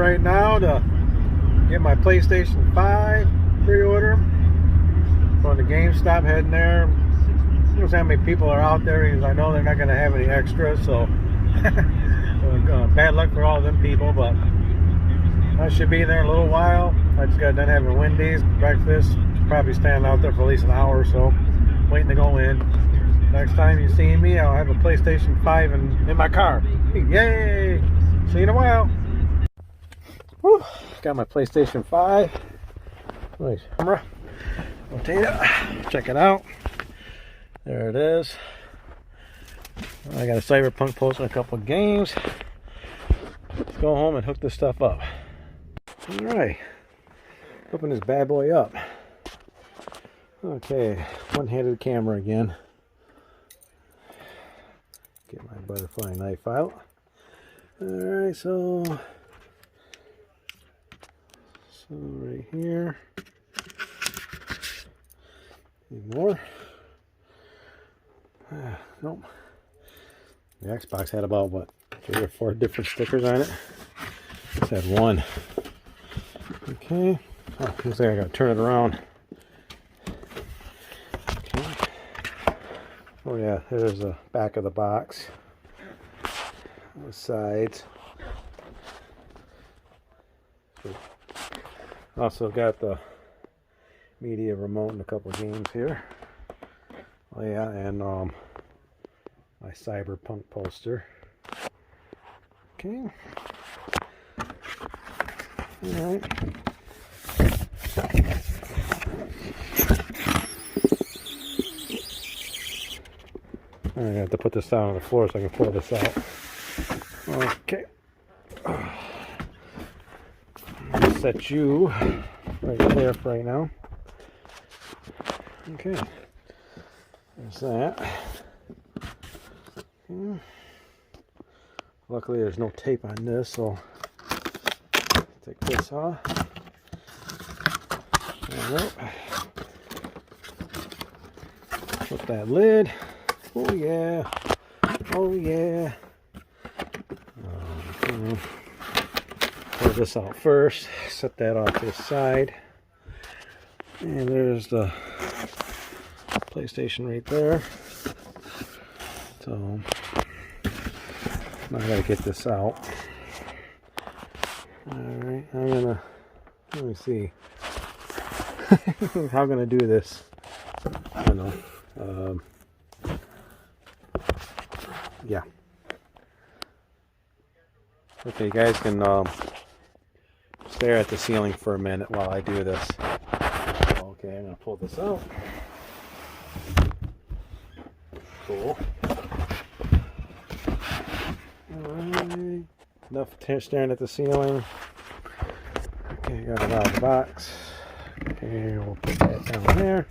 right now to get my PlayStation 5 pre-order. Going to Gamestop, heading there. I don't know how many people are out there because I know they're not going to have any extras, so bad luck for all them people, but I should be there in a little while. I just got done having Wendy's breakfast. Probably standing out there for at least an hour or so, waiting to go in. Next time you see me, I'll have a PlayStation 5 in my car. Yay! See you in a while. Whew. Got my PlayStation 5. Nice camera. Rotate it. Check it out. There it is. I got a Cyberpunk poster and a couple of games. Let's go home and hook this stuff up. Alright. Open this bad boy up. Okay. One-handed camera again. Get my butterfly knife out. Alright, so right here. Need more. Nope. The Xbox had about, what, 3 or 4 different stickers on it. This had one. Okay. Oh, looks like I gotta turn it around. Okay. Oh yeah, there's the back of the box. The sides. Also got the media remote and a couple of games here. Oh yeah, and my Cyberpunk poster. Okay. Alright. I have to put this down on the floor so I can pull this out. Okay. I'll set you right there for right now. Okay. There's that. Okay. Luckily there's no tape on this, so take this off. Alright. Put that lid. Oh yeah. Oh yeah. Pull this out first. Set that off to the side. And there's the PlayStation right there. So now I gotta get this out. Alright, I'm gonna, let me see. How I'm gonna do this. I don't know. Yeah. Okay, you guys can stare at the ceiling for a minute while I do this. Okay, I'm gonna pull this out. Cool. Alright. Enough staring at the ceiling. Okay, got it out of the box. Okay, we'll put that down there.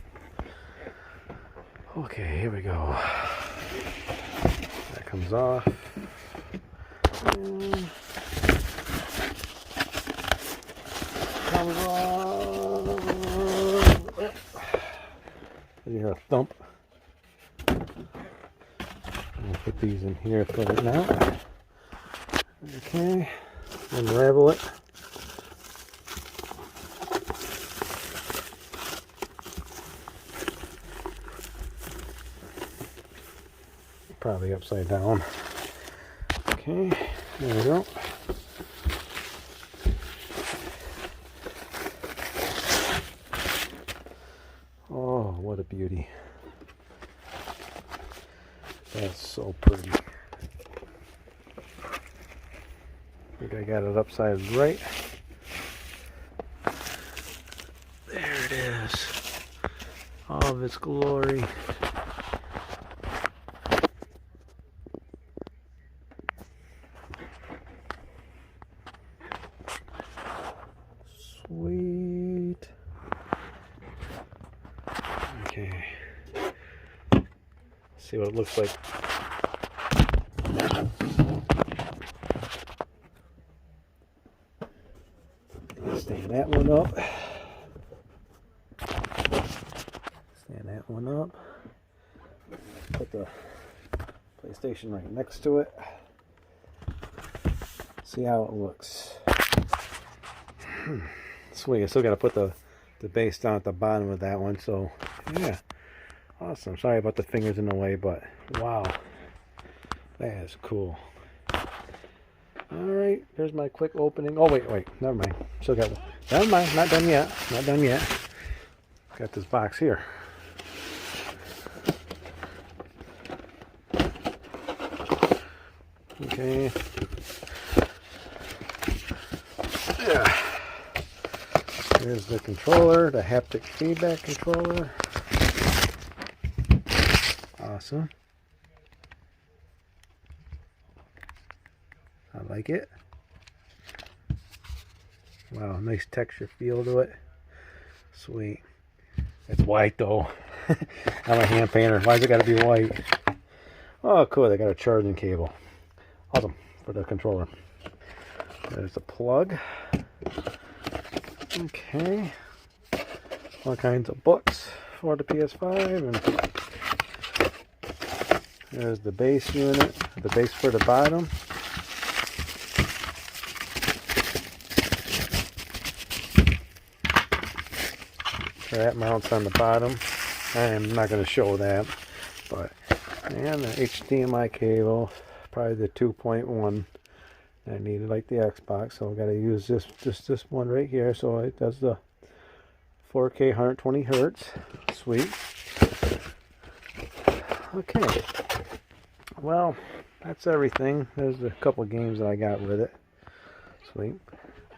Okay, here we go. That comes off. And comes off. You hear a thump. I'll put these in here for right now. Okay, unravel it. Probably upside down. Okay, there we go. Oh, what a beauty. That's so pretty. I think I got it upside right. There it is. All of its glory. Sweet. Okay. See what it looks like. Stand that one up. Stand that one up. Put the PlayStation right next to it. See how it looks. Sweet. I still got to put the base down at the bottom of that one. So yeah, awesome. Sorry about the fingers in the way, but wow, that is cool. All right, there's my quick opening. Oh wait, never mind. Still got one. Never mind, not done yet. Not done yet. Got this box here. Okay. Yeah. Here's the controller, the haptic feedback controller. Awesome. I like it. Wow, nice texture feel to it. Sweet. It's white though. I'm a hand painter. Why's it got to be white? Oh, cool. They got a charging cable. Awesome for the controller. There's the plug. Okay. All kinds of books for the PS5. And there's the base unit. The base for the bottom. That mounts on the bottom. I am not going to show that, but and the HDMI cable, probably the 2.1. I need it like the Xbox, so I've got to use this one right here. So it does the 4K 120 hertz. Sweet. Okay. Well, that's everything. There's a couple games that I got with it. Sweet.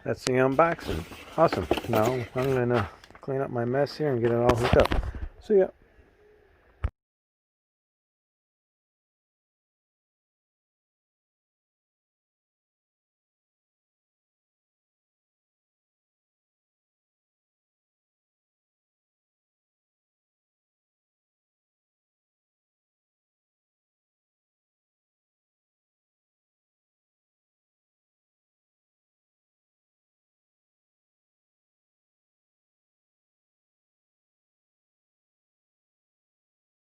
That's the unboxing. Awesome. Now I'm gonna clean up my mess here and get it all hooked up. See ya.